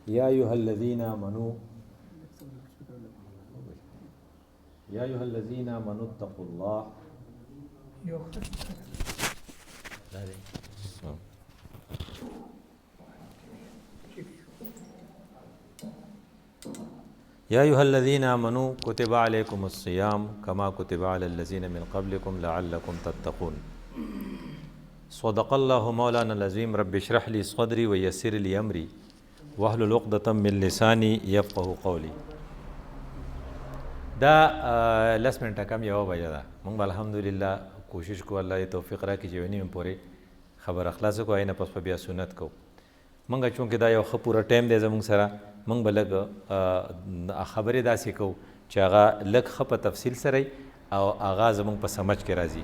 یا ایها الذین آمنوا اتقوا الله یا ایها الذین آمنوا کتب علیکم الصیام کما کتب علی الذین من قبلکم لعلکم تتقون صدق الله مولانا العظیم رب اشرح لی صدری ویسر لی امری واحلل عقدة من لسانی یفقهوا قولی. دا 10 منټه کم یوه بجه ده. موږ به الحمدلله کوشش کوو الله یې توفیق راکړي چې یوې نیمې پورې خبره خلاصه کړو، نه پس په بیا سنت کوو. موږ چونکې دا یو ښه پوره ټایم دی زموږ سره، موږ به لږ خبرې داسې کوو چې هغه لږ ښه په تفصیل سره او هغه زموږ په سمجھ کې راځي.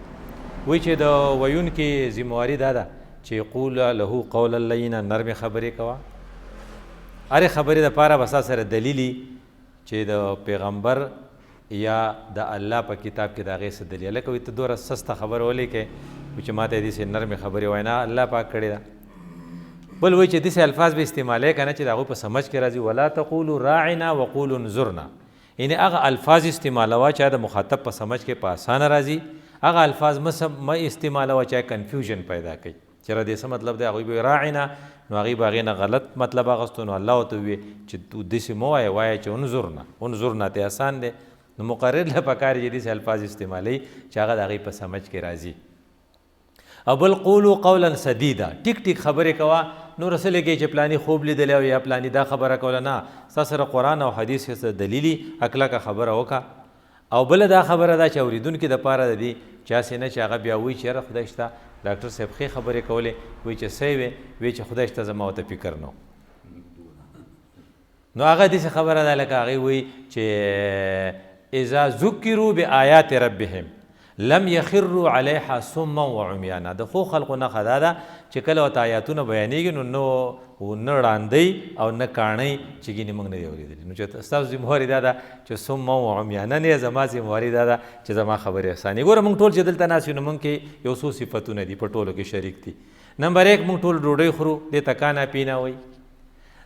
وایي چې د ویونکي ذمهواري دا ده چې قول له قولا لینا، نرمې خبرې کوه. هرې خبرې دپاره به ستا سره دلیلي چې د پیغمبر یا د الله په کتاب کې د هغې څه دلیل. لکه وایي ته دومره سسته خبره ولیکې چې ما ته یې داسې نرمې خبرې وایي، نه الله پاک کړې ده. بل وایي چې داسې الفاظ به استعمالوي که نه چې د هغوی په سمجھ کې راځي. ولا تقولوا راعنا وقولوا انظرنا، یعنې هغه الفاظ استعمالوه چې د مخاطب په سمجھ کې په اسانه راځي. هغه الفاظ مه استعمالوه چې کنفیوژن پیدا کوي چې را دې څه مطلب دی. هغوی به راعنا، نو هغوی به هغې نه غلط مطلب اخیستو. نو الله ورته ووایي چې داسې مه وایه، وایه چې انظرنا ته اسان دی. نو مقرر له پکار چې داسې الفاظ استعمالوي چې هغه د هغې په سمجھ کې راځي. او بل قولو قولا سدیدا، ټیک ټیک خبرې کوه. نو رسلګې چې پلانی خوب لیدلی او یا پلانی دا خبره کوله، نه، ستا سره قرآن او حدیث څه دلیلي اکلکه خبره وکړه. او بله دا خبره ده چې اورېدونکي دپاره د دې چاسې نه چې هغه بیا وایي چې یاره خدای شته ډاکټر صاحب ښې خبرې کولې، وایي چې څه یې وایي چې خدای شته زما ورته فکر نه و. نو هغه داسې خبره ده لکه هغې وایي چې اذا ذکروا بآیات ربهم لم یخروا علیها صما وعمیانا. د ښو خلقو نښه دا ده چې کله ورته آیاتونه بیانېږي نو نه ړاندی او نه کاڼی چې ګینې موږ نه دی اورېدلي. نو چې ستاسو ذمهواري دا ده چې صما وعمیانا نه، زما ذمهواري دا ده چې زما خبرې اسانې. ګوره موږ ټول چې دلته ناست یو نو موږ کې یو څو صفتونه دي په ټولو کې شریک دي. نمبر 1 موږ ټول ډوډۍ خورو، دې ته کانا پینا وایي.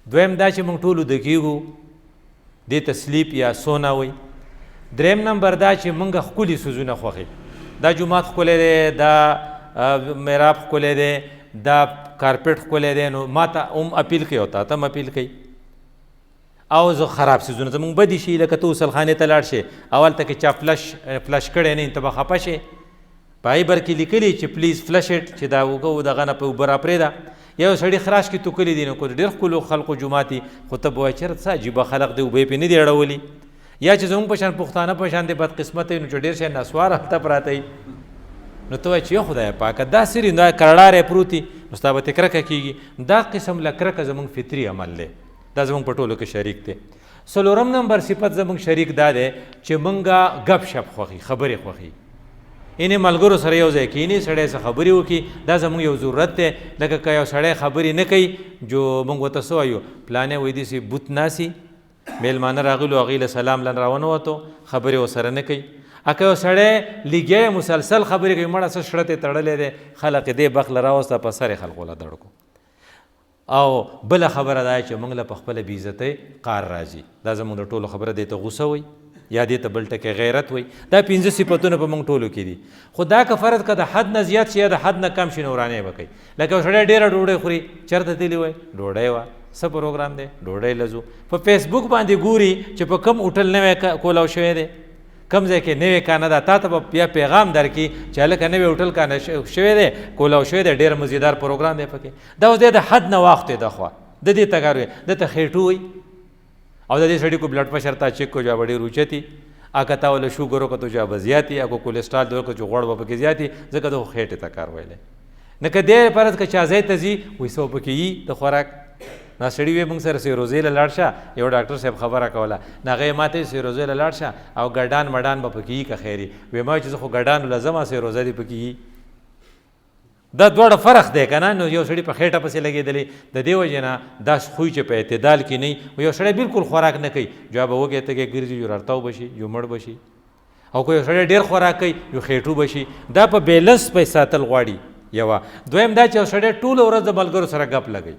دویم دا چې موږ ټول ویده کېږو، دې ته سلیپ یا سونا وایي. دریم نمبر دا چې موږ ښکلي څیزونه خوښوي. دا جومات ښکلی دی، دا محراب ښکلی دی، دا کارپیټ ښکلی دی. نو ما ته هم اپیل کوي او تا ته هم اپیل کوي. او زه خراب څیزونه زموږ بدي شي، لکه ته غسلخانې ته لاړ شې، اول ته کې چا فلش کړی نه، ته به خفه شې. په ایبر کې لیکلي چې پلیز فلش اټ، چې دا اوږه دغه نه په اوبه راپرېږده. یو سړي خراش کې توکلي دي، نو که ډېر ښکلو خلقو جومات وي، خو ته به وایې چېرته څه عجیبه خلق دی، اوبه یې پرې نه دي اړولي. یا چې زموږ په شان پښتانه په شان د بدقسمته وي، نو چې ډېر شی نسوار هلته پراته وي، نو ته وایې چې یو خدای پاکه دا سري دا کرړاری پروت وي، نو ستا به ترې کرکه کېږي. دا قسم له کرکه زموږ فطري عمل دی، دا زموږ په ټولو کې شریک دی. څلورم نمبر صفت زموږ شریک دا دی چې موږ گپ شپ خوښي، خبرې خوښي. یعنې ملګرو سره یو ځای کښېني، سړی څه خبرې وکړي، دا زموږ یو ضرورت دی. لکه که یو سړی خبرې نه کوي، جو موږ ورته څه وایو، پلانی وایي داسې بوت ناسي، میلمانه راغلو، هغوی له سلام لن راونوتو، خبرې ورسره نه کوي. که یو سړی لګیا مسلسل خبرې کوي، مړه څه شړت یې تړلی دی، خلق یې دې بخله راوسته، په سر یې خلقو له دړ کو. او بله خبره دا چې موږ له په خپله بېعزتۍ قار راځي. دا زموږ د ټولو خبره دې ته غوسه وایي، یا دې ته بل ټکی غیرت وایي. دا 5 صفتونه په موږ ټولو کې دي. خو دا که فرض که د حد نه زیات شي یا د حد نه کم شي، نو ورانې به کوي. لکه یو سړی ډېره ډوډۍ خوري، چېرته تللی وایي ډوډۍ وه، څه پروګرام دی، ډوډۍ لزو. په فیسبوک باندې ګوري چې په کوم هوټل نوی کولاو شوی دی، کوم ځای کې نوی کانه ده، تا ته به بیا پیغام درکړي چې هلکه نوی هوټل کانه شوی دی، کولاو شوی دی، ډېر مزیدار پروګرام دی پکې. دا اوس دی د حد نه واختې ده خوا د دې تګار وي، دته خېټو وایي. او د دې سړي کو بلډ پرشر تا چیک کو، جا به ډېر اوچتي، اکه تا وله شوګر وکړه تو جا به زیاتي، اکو کولسټرال دې وکړه چې غوړ به پکې زیاتي، ځکه د خېټې ته کار ویلی. نه که دې فرض که چا ځای ته ځي، وایي څه پکې یي د خوراک. نا سړي وی موږ سره سیروزې له لاړ شه، یو ډاکټر صاحب خبره کوله، نه هغې ما ته سیروزې له لاړ شه او ګډان مډان به پکې یي که خیر وي. ویې ما چې زه خو ګډانو له ځم، سیروزه دې پکې یي. دا دواړه فرق دی که نه. نو یو سړي په خېټه پسې لګېدلی، د دې وجې نه دا خوی چې په اعتدال کې نه وي. یو سړی بالکل خوراک نه کوي، جو به وږی تږی ګرځي، جو رړتاو به شي، جو مړ به شي. او که یو سړی ډېر خوراک کوي، جو خېټو به شي. دا په بیلنس په ساتل غواړي. یوه. دویم دا چې یو سړی ټوله ورځ د ملګرو سره ګپ لګوي،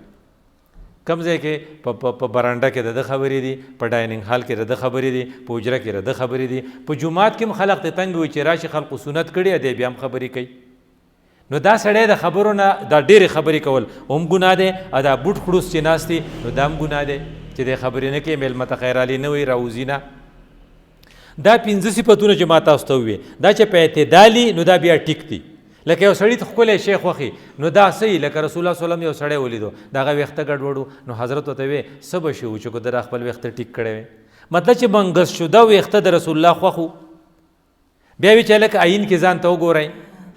کم ځای کې په برانډه کې د خبرې دي، په ډایننګ هال کې د خبرې دي، په حجره کې د خبرې دي، په جومات کې هم خلق ته تنګ وي چې راشي خلقو سنت کړي دی بیا هم خبرې کوي. نو دا سړی د خبرو نه دا ډېرې خبرې کول هم ګناه دی، او دا بوټ خړوس چې ناست دي نو دا هم ګناه دی چې د خبرې نه کوي، میلمه ته خیرالي نه وي، راوځي نه. دا 5 صفتونه چې ما تاسو ته وویې دا چې په اعتدالي نو دا بیا ټیک دي. لکه یو سړي ته ښکلی شی خوښي نو دا صحیح، لکه رسول الله صلی الله علیه وسلم یو سړی ولیدو د هغه ویښته ګډوډ نو حضرت ورته وی څه به شي و چې که د خپل ویښته ټیک کړی وی، مطلب چې منګس شده ویښته د رسول الله خوښ و. بیا وی چې لکه عین کې ځان ته وګورئ،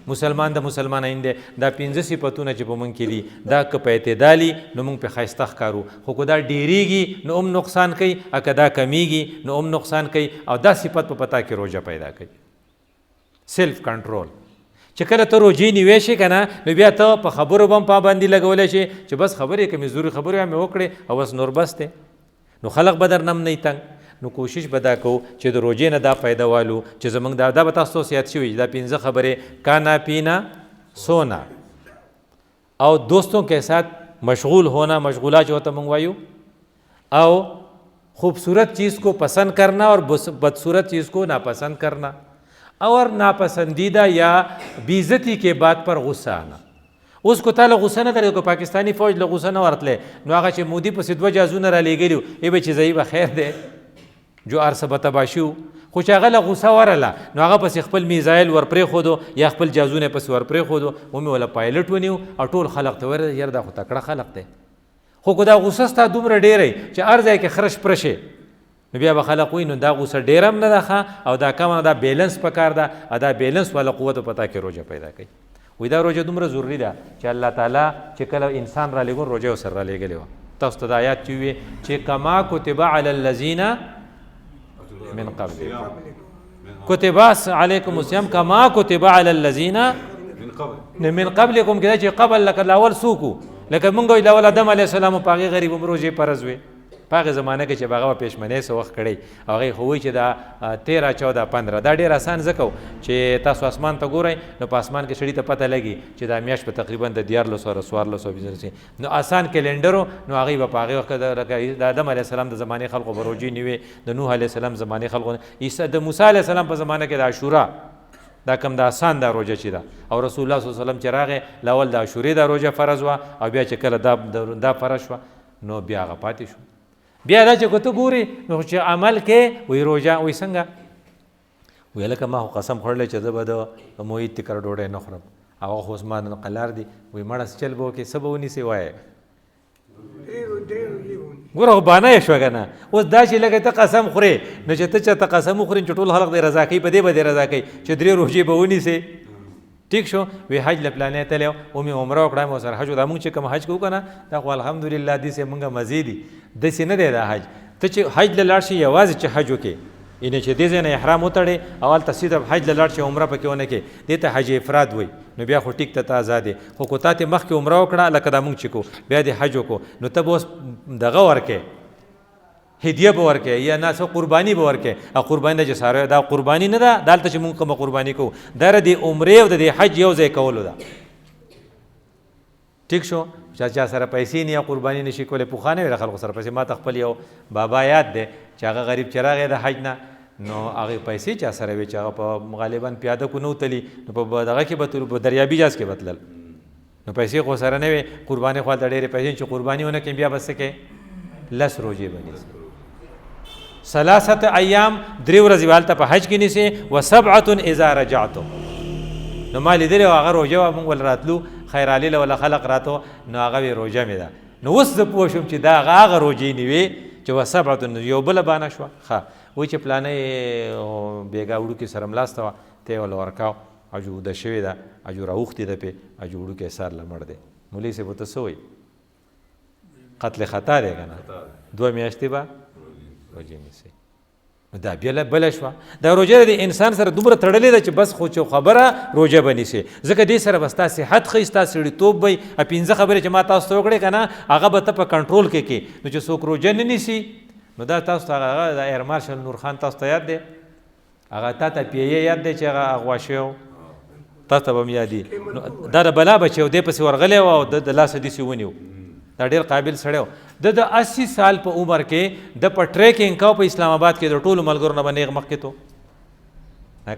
مسلمان د مسلمان عین دی. دا 5 صفتونه چې په موږ کې دي دا که په اعتدالي نو موږ پې ښایسته ښکارو، خو که دا ډېرېږي نو هم نقصان کوي، او که دا کمیږي نو هم نقصان کوي. او دا صفت په پتا کې روژه پیدا کوي، سیلف کنټرول. چې کله ته روجې نیوی شي که نه نو بیا ته په خبرو به هم پابندي لګولی شي چې بس خبرې کمې ضروري خبرې مې وکړې او بس نور بس دی، نو خلق به در نه نه تنګ. نو کوشش به دا کوو چې د روجې نه دا فایده والو چې زموږ دا به تاسو ته صحت شوي دا 5 خبرې کانا پینا سونا او دوستوں کے ساتھ مشغول ہونا، مشغولات جو ہوتا موږ وایو، او خوبصورت چیز کو پسند کرنا اور بدصورت چیز کو ناپسند کرنا، اور ناپسندیدہ یا بیزتی کے بات پر غصہ آنا. اوس کو تعالی غصه نه درې کو پاکستانی فوج له غصه نه ورتله نو هغه چې مودي پسې 2 جازونه را لېږلي ای به چې ځای به خیر دی جو ارسه به تباه شي، خو چې هغه له غصه ورله نو هغه پسې خپل میزایل ورپرېښودو یا خپل جازونه پسې ورپرېښودو، ومې وله پایلټ ونیو او ټول خلق ته ویل یار دا خو تکړه خلق دی. خو که دا غصه ستا دومره ډېری چې هر ځای کې خرش پرشې نو بیا به خلق وایي نو دا غوسه ډېره هم نه ده ښه او دا کمه دا بیلنس پکار ده، او دا بیلنس والا قوت پتا کې روژه پیدا کوي. وایي دا روژه دومره ضروري ده چې الله تعالی چې کله انسان را لېږون روژه ورسره را لېږلې وه. تاسو ته د آیات چې وویې چې کما کتب علی الذین من قبلکم، کتب علیکم الصیام کما کتب علی الذین من قبلکم، کې دا چې قبل لکه الاول څوک وو، لکه مونږ وایو الاول آدم علیه السلام په هغې غریب هم روژې فرض وې په هغې زمانه کې چې به هغه به پیشمنۍ څه وخت کړی او هغې خو وایي چې دا 13 14 15 دا ډېر اسان ځکه چې تاسو اسمان ته ګورئ نو په اسمان کې سړي ته پته لګي چې دا میاشت به تقریبا د 1400 نو آسان کلنډر نو هغې به په هغې وخت د آدم علیه السلام د زمانې خلقو به روژې نیوې، د نوح علیه السلام زمانې خلقو، د موسی علیه السلام په زمانه کې د عاشورا دا کم د آسان دا روژه چې ده، او رسول الله صلی الله علیه وسلم چې راغی لاول د عاشورې دا روژه فرض وه او بیا چې کله دا فرض شوه نو بیا هغه پاتې شو. بیا دا چې که ته ګورې نو چې عمل کې وایي روژه وایي څنګه وایي لکه ما خو قسم خوړلی چې زه به د محیط تکر ډوډۍ نه خورم، هغه خو اوس ما قلار دي وایي مړه چل به وکړې څه به ونیسې وایه ګوره خو بانه یې شوه که نه. اوس دا چې لکه ته قسم خورې نو چې ته چاته قسم وخورې چې ټول خلق دې رضا کوي په دې به دې رضا کوي چې 3 روژې به ونیسې. ټیک شو. وی حج له پلانې تللی و مې عمره وکړه مې ورسره حج دا مونږ چې کوم حج کوو که نه دا خو الحمدلله داسې مونږ مزې دي، داسې نه دی دا حج. ته چې حج له لاړ شي یوازې چې حج وکړې یعنې چې دې ځای نه احرام وتړې او هلته سیده حج له لاړ شي عمره پکې ونه کړې دې ته حج افراد وایي نو بیا خو ټیک ته ته ازاد یې. خو که تا تې مخکې عمره وکړه لکه دا مونږ چې کوو بیا دې حج وکړو نو ته به اوس دغه ورکې هدیه به ورکې یا نه څه قرباني به ورکې او قرباني د چې څاروی دا قرباني نه ده دلته چې مونږ کومه قرباني کوو دا د عمرې او د حج یو ځای کولو ده. ټیک شو. چا سره پیسې نه یا قرباني نشي کولی پخوانه ویل خلکو سره پیسې ما ته خپل یو بابا یاد دی چې هغه غریب چې راغی د حج نه نو هغې پیسې چا سره وې چې هغه په غالبا پیاده کو نه وتلي نو په دغه کې به په دریابي جاز کې به تلل نو پیسې خو سره نه وې قرباني خو هلته ډېرې پیسې چې قرباني ونه کړې بیا به څه کې 10 روژې به نیسي 3 ایام 3 ورځې به هلته په حج کې نیسي و 7 اذا رجعتم نو ما لیدلې هغه روژه وه مونږ ول راتلو خیرعلي له ولا خلق راته نو هغه وی روژه مې ده نو اوس زه پوه شوم چې دا هغه روژې نیوې چې و 7 یو بله بانه شوه ښه وایي چې پلانه بیګا وړوکې سره ملاسته وه ته یې ورله ورکاو اجو ده شوې ده اجو راوښتې ده پې اجو وړوکی سر له مړ دی مولوي صاحب ورته څه وایي قتل خطا دی که نه 2 میاشتې به روژې نیسئ نو دا بیا بله شوه. دا روژه د انسان سره دومره تړلې ده چې بس خو چې خبره روژه به نیسې ځکه دې سره به ستا صحت ښه ستا سړیتوب به 5 خبرې چې ما تاسو ته وکړې که نه هغه به ته په کنټرول کې کې نو چې څوک روژه نه نیسي نو دا تاسو ته هغه د ایر مارشل نور خان تاسو ته یاد دی هغه تا ته پیه یاد دی چې هغه اغوا شوی و تاسو ته به هم یادي دا د بلا بچی و دې پسې ورغلی و او د لاسه داسې ونیو دا ډېر قابل سړی و. د 80 سال په عمر کې د په ټریکینګ کو په اسلام آباد کې د ټولو ملګرو نه به نیغ مخکې تو.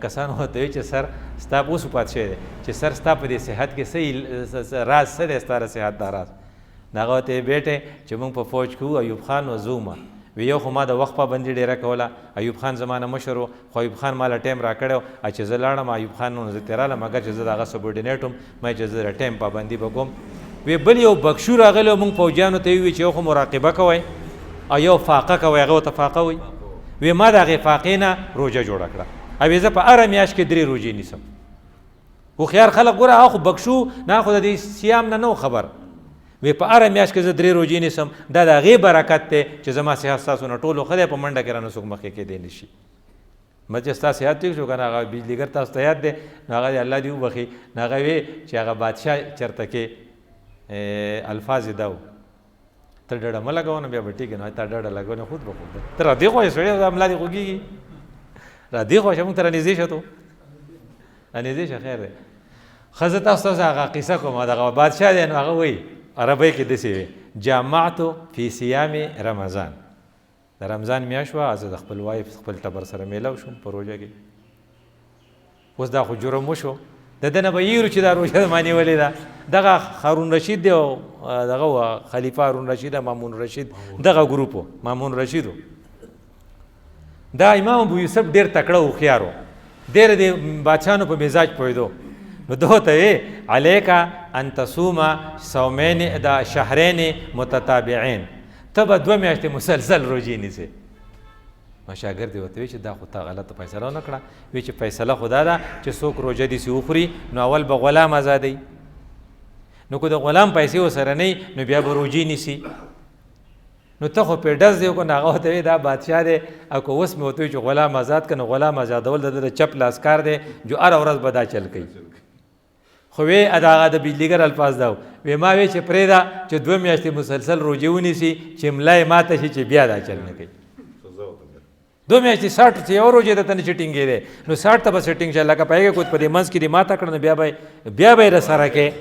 کسان ورته وایي چې سر ستا اوس پات شوی دی چې سر ستا په دې صحت کې صحیح راز څه دی ستا د صحت دا راز؟ هغه ورته بیټې چې موږ په فوج کې وو ایوب خان و زه وم وی یو خو ما د وخت پابندي ډېره کوله. ایوب خان زما نه مشر و خو ایوب خان ما له ټایم راکړی و چې زه لاړم ایوب خان نو زه ترې رالم مګر چې زه د هغه سبورډینیټ وم ما چې زه د ټایم پابندي به کوم. وی بل یو بکشو راغلی و موږ فوجیانو ته وی چې یو خو مراقبه کوئ او یو فاقه کوئ هغه ورته فاقه وایي. وی ما د هغې فاقې نه روژه جوړه کړه او زه په هره میاشت کې 3 روژې نیسم. هوښیار خلک ګوره هغه خو بکشو نه خو د دې سیام نه و خبر. وی په هره میاشت کې زه 3 روژې نیسم دا د هغې برکت دی چې زما صحت ستاسو نه ټولو ښه دی په منډه کې رانه څوک مخکې کېدی نه شي. مچ ستا صحت ټیک شو که نه هغه بجلیګر تاسو ته یاد دی نو هغه الله دې وبخي نو هغه وی چې هغه بادشاه چېرته کې الفاظ یې دا و ته ډډه مه لګوه نو بیا به ټیک نو تا ډډه لګوه نو خود به خود ته رادې خوا یې سړی ملا دې خوږېږي رادې خوا شه مونږ ته رانږدې شه تو رانږدې شه خیر دی. ښه زه تاسو ته هغه قصه کوم دغه بادشاه دی نو هغه وایي عربی کې داسې وي جامعتو فی صیام رمضان د رمضان میاشت وه زه د خپل وایف خپل ټبر سره میلو شوم په روژه کې. اوس دا خو جرم وشو د ده نه به یېرو چې دا روژه ما نیولې ده. دغه هارون رشید دی او دغه خلیفه هارون رشید مامون رشید دغه ګروپ و مامون رشید و. دا امام ابو یوسف ډېر تکړه هوښیار و ډېر د بادشاهانو په مزاج پوهېدو. نو ده ورته وی علیکه ان تصوم صومین دا شهرین متتابعین ته به 2 میاشتې مسلسل روژې نیسې. ما شاګرد یې ورته وی چې دا خو تا غلطه فیصله ونه کړه. وی چې فیصله خو دا ده چې څوک روژه داسې وخوري نو اول به غلام ازادوي نو که د غلام پیسې ورسره نه نو بیا به روژې نیسي. نو ته خو پې ډز دی وکړو نو هغه ورته وی دا بادشاه دی او که اوس مې ورته وي چې غلام آزاد کړه نو غلام آزادول د ده د چپ لاس کار دی جو هره ورځ به دا چل کوي. خو وی هغه د بجلیګر الفاظ دا وی ما وی چې پرېږده چې 2 میاشتې مسلسل روژې ونیسي چې ملا یې ماته شي چې بیا دا چل نه کوي. 2 میاشتې 60 یو روژې درته نه چې ټینګې دی نو 60 ته به سټینګ شه لکه پایګه کوت په دې منځ کې دې ماته کړه نو بیا به یې رسره کې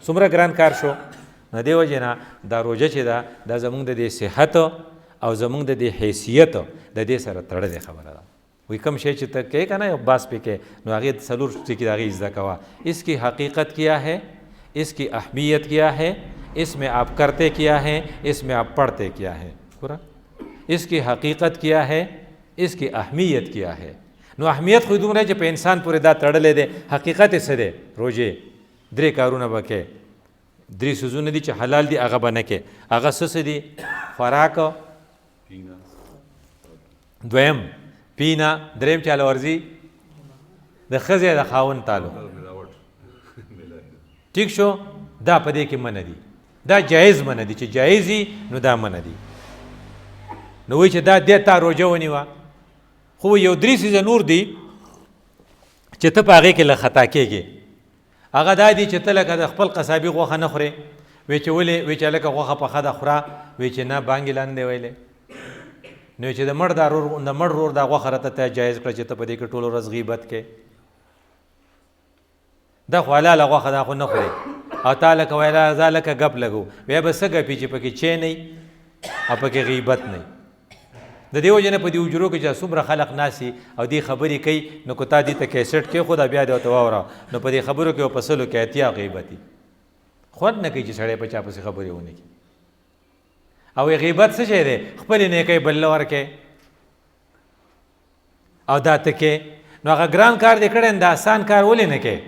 څومره ګران کار شو. نو دې وجې نه دا روژه چې ده دا زمونږ د دې صحت او زمونږ د دې حیثیت د دې سره تړلې خبره ده. وی کم شی چې ته کوې که نه یو باس پې کوې نو هغې 4 ټکي د هغې زده کوه. اس کی حقیقت کیا ہے اس کی اہمیت کیا ہے اس میں آپ کرتے کیا ہے اس میں آپ پڑھتے کیا ہے. پورا اس کی حقیقت کیا ہے اس کی اہمیت کیا ہے. نو اهمیت خو دومره چې په انسان پورې دا تړلی دی. حقیقت یې څه دی؟ روژې 3 کارونه به کوې 3 څیزونه دي چې حلال دي هغه به نه کوې. هغه څه دي؟ خوراک دویم پینا دریم چاله ورځي د ښځې د خاوند تعلق ټیک شو دا په دې کې منع دي. دا جایز منع دي چې جایز وي نو دا منع دي. نو وایي چې دا دې تا روژه ونیوه خو یو 3 څیزه نور دي چې ته په هغې کې له خطا کېږې. هغه دا دي چې ته لکه د خپل قصابي غوښه نه خورې. وایي چې ولې؟ وایي چې هلکه غوښه پخه ده خوره. وایي چې نه بانګې لا نه دی ویلی. نو چې د مړ رور دا غوښه راته ته جایز کړه چې ته په دې کې ټوله ورځ غیبت کې. دا خو حلاله غوښه دا خو نه خورې او تا لکه ویله زه لکه ګپ لګو بیا به څه ګپي چې پکې چی نه او پکې غیبت نه. د دې وجې نه په دې حجرو کې چې څومره خلق ناسي او دې خبرې کوي نو که تا دې ته کیسټ کېښوده بیا دې ورته واوره نو په دې خبرو کې په سلو کې اتیا غیبتي خوند نه کوي چې سړی په چا پسې خبرې ونه کړي. او غیبت څه شی دی؟ خپلې نیکۍ بل له ورکې او دا ته کې نو هغه ګران کار دې کړی دا آسان کار ولې نه کوې؟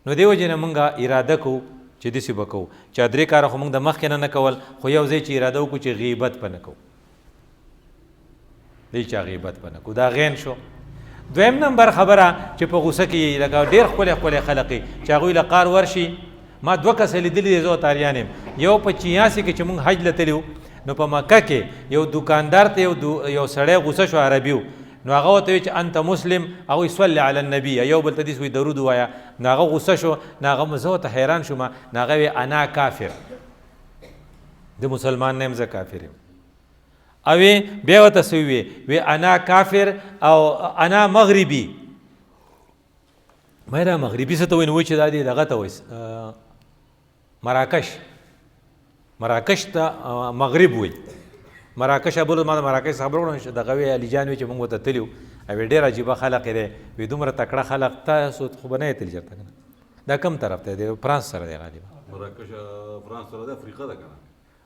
نو دې وجې نه مونږ اراده کوو چې داسې به کوو چې 3 کاره خو مونږ د مخکې نه کول خو یو ځای چې اراده وکړو چې غیبت به نه کوو. دی چا غیبت به نه کوو دا غین شو. دویم نمبر خبره چې په غوسه کې لکه ډېر ښکلی خلق چې هغوی له قار ورشي. ما 2 کسه لیدلي دي زه تاریان یم. یو په 86 کې چې مونږ حج له تللي نو په مکه کې یو دکاندار ته یو سړی غوسه شو عربي و نو هغه ورته وایي چې انت مسلم هغوی صلی علی النبي یو بل ته داسې وایي درود ووایه. نو هغه غوسه شو نو هغه زه ورته حیران شوم نو هغه وایي انا کافر د مسلمان نه یم زه کافر یم. او بیا ورته څه وی انا کافر او انا مغربي. ما دا مغربي څه ته وایي نو وایي چې دا دې دغه ته وایي مراکش مراکش ته مغرب وي. مراکش ابو ما د مراکش خبر وکړم دغه وی علي جان وی چې موږ ورته تللي وو او ډېر عجیبه خلق دی وی دومره تکړه خلق تاسو خو به نه یې تللي چېرته که نه دا کوم طرف ته دی فرانس سره دی غالبا مراکش فرانس سره ده افریقا ده که نه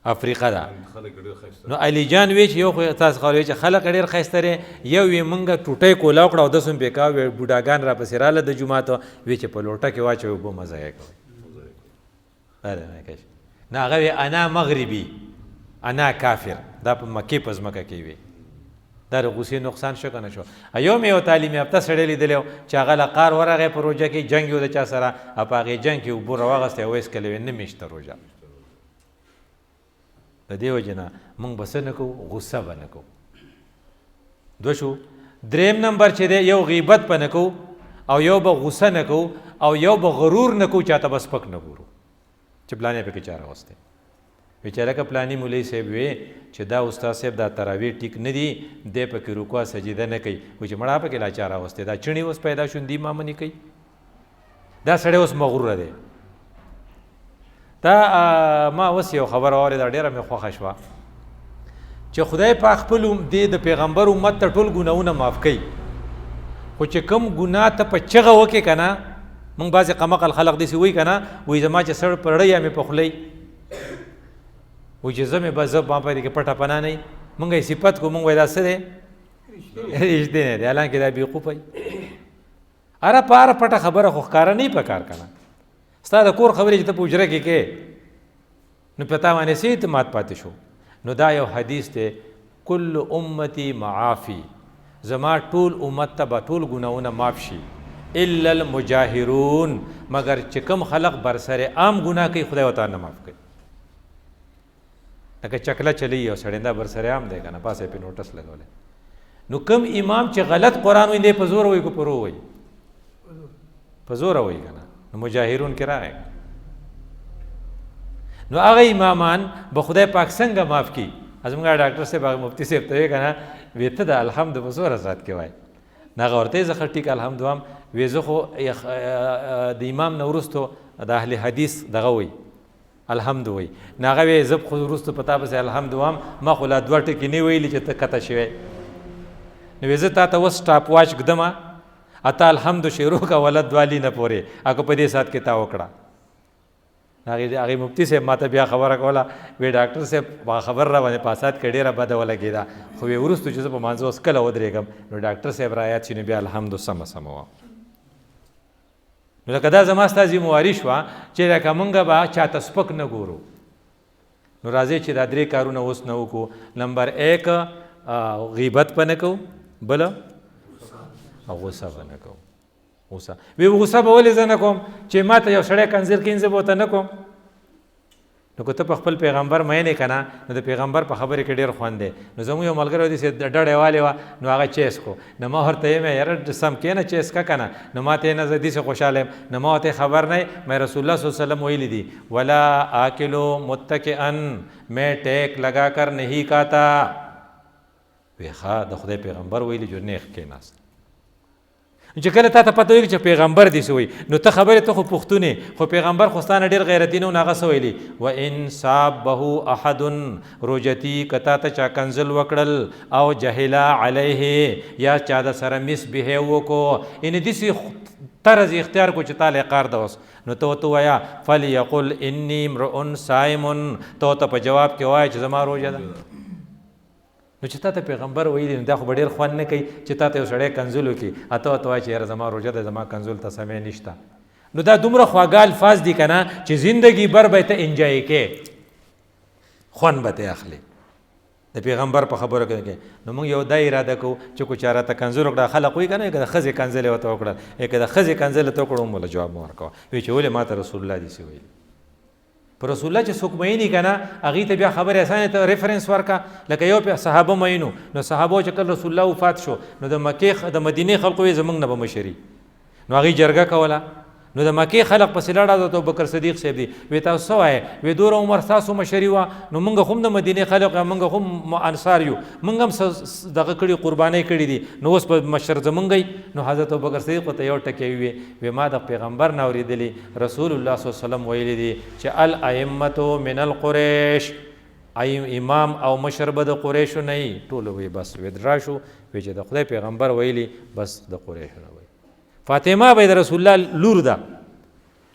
افریقا ده. خلک ډېر ښایسته نو علي جان وی چې یو خو تاسو خو وی چې خلق ډېر ښایسته دی یو وی موږ ټوټۍ کولا وکړه او داس هم پې کوه وی بوډاګان راپسې راله د جومات وی چې په لوټه کې واچوي اوبه مزه یې کوئ نه هغه وی انا مغربي انا کافر دا په مکې په ځمکه کې وي دا د غوسې نقصان شو که نه شو. یو مې یو تعلیم یافته سړی لیدلی و چې هغه له قار ورغی په روژه کې جنګ یو د چا سره او په هغې جنګ کې اوبه راواغستی او ویسکلی وی نه مې شته روژه. د دې وجې نه موږ به څه نه کوو غصه به نه کوو. دوه شو. دریم نمبر چې دی یو غیبت به نه کوو او یو به غصه نه کوو او یو به غرور نه کوو چاته به سپک نه ګورو چې پلانې پکې چا راوستی وی چې لکه پلاني مولوي صاحب وی چې دا استاد صاحب دا تراویح ټیک نه دي دی پکې رکوع سجده نه کوي وی چې مړه پکې لا چا راوستی دا چڼې اوس پیدا شوندي امام نه کوي دا سړی اوس مغروره دی. دا ما اوس یو خبره واورېده ډېره مې خوښه شوه چې خدای پاک خپل د پیغمبر امت ته ټول ګناهونه معاف کوي خو چې کوم ګناه ته په چغه وکړې که نه موږ بعضې قمقل خلق داسې وایي که نه وایي زما چې سړ پړی یا مې په خولۍ وایي چې زه مې به زه ما په دې کې پټه پناه نه وي موږ یې صفت کړو موږ وایي دا څه دی رښتینی دی حالانکې دا بېوقوفه وي. هره په هره پټه خبره خو ښکاره نه وي په کار که نه ستا د کور خبرې چې ته په حجره کې کې نو په تا باندې څه اعتماد پاتې شو. نو دا یو حدیث دی کل امتی معافی زما ټول امت ته به ټول ګناهونه معاف شي الا المجاهرون مگر چې کوم خلق برسر عام ګناه کوي خدای ورته نه معاف کوي. لکه چکله چلی او سړی دا برسر عام دی که نه پاسه پې نوټس لګولی نو کوم امام چې غلط قرآن وایي دی په زوره وایي که په رو وایي په زوره وایي که نه نو مجاهرون کې راغی نو هغه امامان به خدای پاک څنګه معاف کړي. زموږ ډاکټر صاحب هغه مفتي صاحب ته وایي که نه وی ته د الحمد په زوره ذات کې وایي نه هغه ورته یې زه ښه ټیک الحمد وایم وی زه خو د امام نه وروستو د اهل حدیث دغه وایي الحمد وایي نه هغه وی زه خو وروستو په تا پسې الحمد وایم ما خو لا دوه ټکي نه ویلي چې ته کته شوی نو وی زه تا ته اوس سټاپ واچ ږدمه اته الحمد شروع کا ولد دوالی نه پورې اکو په دې سات کې تا وکړه. هغې مفتي صاحب ما ته بیا خبره کوله وی ډاکټر صاحب خبر را باندې په اسات کې ډېره بده ولګېده خو وی وروستو چې زه په مانځه اوس کله ودرېږم نو ډاکټر صاحب را یاد شي نو بیا الحمد سمه وه. نو لکه دا زما ستا ذمواري شوه چې لکه موږ به چاته سپک نه ګورو. نو راځئ چې دا درې کارونه اوس نه وکړو. نمبر 1 غیبت به نه کوو بله غصه به نه کوو. غصه وی غصه به ولې زه نه کوم چې ما ته یو سړی کنځل کړي زه به ورته نه کوم. نو که ته په خپل پیغمبر مین یې که نه نو د پیغمبر په خبرې کې ډېر خوند دی. نو زموږ یو ملګری داسې ډډې والې وه نو هغه چیس کو نو ما ورته یم یاره سم کښېنه چیس که که نه نو ما ته یې نه زه داسې خوشحاله یم نو ما ورته خبر نه مې رسول الله صلی الله علیه وسلم ویلی دي ولا آکلو متکئا میں ٹیک لگا کر نہیں کھاتا. وی ښه د خدای پیغمبر ویلي جو نیغ کښېناست. چې کله تا ته پته وي چې پیغمبر دې څه وایي نو ته خبرې ته خو پښتون یې خو پیغمبر خو ستا نه ډېر غیرتي نه و نو هغه څه ویلي وان صابه احد روجتي که تا ته چا کنزل وکړل او جهلا علیه یا چا د سره مس بهیو وکړو یعنې داسې طرز اختیار کو چې تا لیقار ده اوس نو ته ورته ووایه فلیقل انی امرؤ صائم ته ورته په جواب کې وایه چې زما روژه ده. نو چې تا ته پیغمبر ویلي نو دا خو به ډېر خوند نه کوي چې تا ته یو سړی کنزل وکړي اته ورته وایي چې یاره زما روژه ده زما کنزل ته سمې نشته. نو دا دومره خواږه الفاظ دي که نه چې زندگی بر به ته انجای کې خوند به ته اخلي د پیغمبر په خبرو کې. نو موږ یو دا اراده کوو چې کو چا راته کنزل وکړه خلق وایي که نه که د ښځې کنزل یې ورته وکړه که د ښځې کنزل ته وکړه هم له جواب مه ورکوه وایي چې ولې ما ته رسول الله داسې ویلي. په رسول الله چې څوک میني که نه هغې ته بیا خبرې اسانې ته ریفرنس ورکړه. لکه یو صحابه مینو نو صحابو چې کله رسول الله وفات شو نو د مکې د مدینې خلقو یې زموږ نه به مشري نو هغې جرګه کوله نو د مکې خلق پسې لاړه د ابوبکر صدیق صاحب دی وی تاسو څه وایې وی دوره عمر ستاسو مشري وه نو موږ هم د مدینې خلق یو موږ هم انصار یو موږ هم دغه کړي قربانۍ کړي دي نو اوس په مشر زمونږ نو حضرت ابوبکر صدیق ته یو ټکی وی ما د پیغمبر نه اورېدلی رسول الله صلی الله علیه وسلم ویلی دي چې الائمة من القریش امام او مشر به د قریشو نه وي ټولو وی بس ودرا شو وی چې د خدای پیغمبر ویلی بس د قریشو نه وي فاطمه به د رسول الله لور ده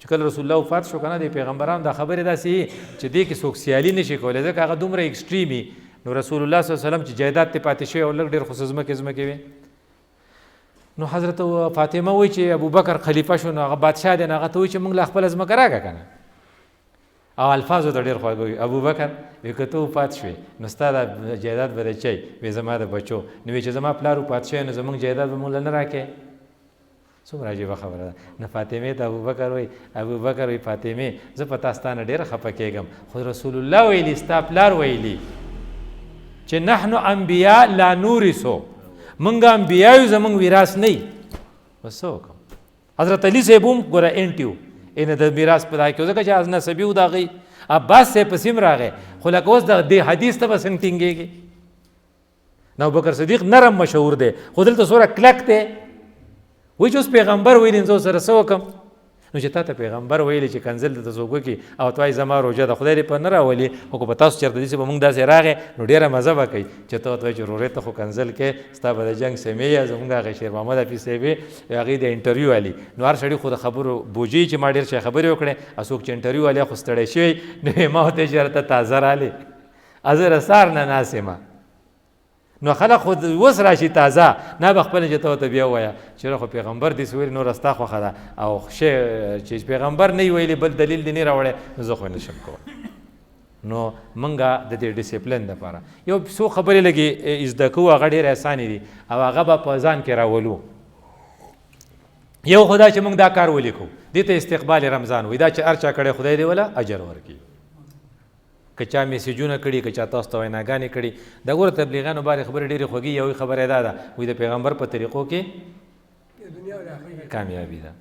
چې کله رسول الله وفات شو کنه د پیغمبرانو دا خبره داسې چې دې کې څوک سیالي نشي کولی ځکه هغه دومره ایکسټریمي نو رسول الله صلی الله علیه وسلم چې جایداد ته پاتې شوی او لږ ډېر خو ځمکې وي نو حضرت فاطمه وایي چې ابوبکر خلیفه شو نو هغه بادشاه دی نو هغه ته وایي چې موږ له خپله ځمکه راکړه کنه او الفاظو ته ډېر خواږه وي ابوبکر وایي که ته وفات شوې نو ستا دا جایداد به د چی وایي زما د بچو نو وایي چې زما پلار وفات شوی نو زموږ جایداد به موږ له نه راکې څومره عجیبه خبره ده نه فاطمې ته ابوبکر وایي فاطمې زه په تا ستا نه ډېره خفه کېږم خو رسول الله ویلي ستا پلار ویلي چې نحنو انبیا لا نورثو موږ انبیا یو زموږ میراث نه وي بس څه وکړم حضرت علي صاحب هم ګوره انټي و د میراث په دا کې ځکه چې از نسبي و د هغوی عباس صاحب پسې هم راغی خو لکه اوس د دې حدیث ته به څنګه ټینګېږي نو ابوبکر صدیق نرم مشهور دی خو دلته څومره کلک دی وایي چې اوس پیغمبر ویلي نو زه سره څه وکړم نو چې تا ته پیغمبر ویلي چې کنزل درته څوک وکړي او ته وایي زما روژه ده خدای دې په نه راولي خو که په تاسو چېرته داسې به مونږ داسې راغی نو ډېره مزه به کوي چې ته ورته وایي چې روژې ته خو کنزل کې ستا به د جنګ سیمې یا زمونږ هغه شیر محمد حفیظ صاحب هغې د انټرویو والي نو هر سړي خو د خبرو بوجي چې ما ډېر شی خبرې وکړې څوک چې انټرویو والي خو ستړی شوی نو ما ورته چې راته تازه رالې زه له سهار نه ناست یم نو خلک خو اوس راشي تازه نه به خپله چې ته ورته بیا ووایه چې خو پیغمبر دې څه ویلي نور ستا خوښه ده او شی چې پیغمبر نه وي ویلي بل دلیل دې نه راوړی نو زه خو نشم کولی نو موږ د دې ډسپلین دپاره یو څو خبرې لږې زده کوو هغه ډېرې اسانې دي او هغه به په ځان کې راولو یو خو دا چې موږ دا کار ولیکو دې ته استقبال رمضان وایي دا چې هر چا کړی خدای دې وله اجر ورکړي که چا میسیجونه کړي که چا تاسو ته ویناګانې کړي د ګوره تبلیغانو بارې خبرې ډېرې خوږې یوې خبره دا ده وایي د پیغمبر په طریقو کې کامیابي ده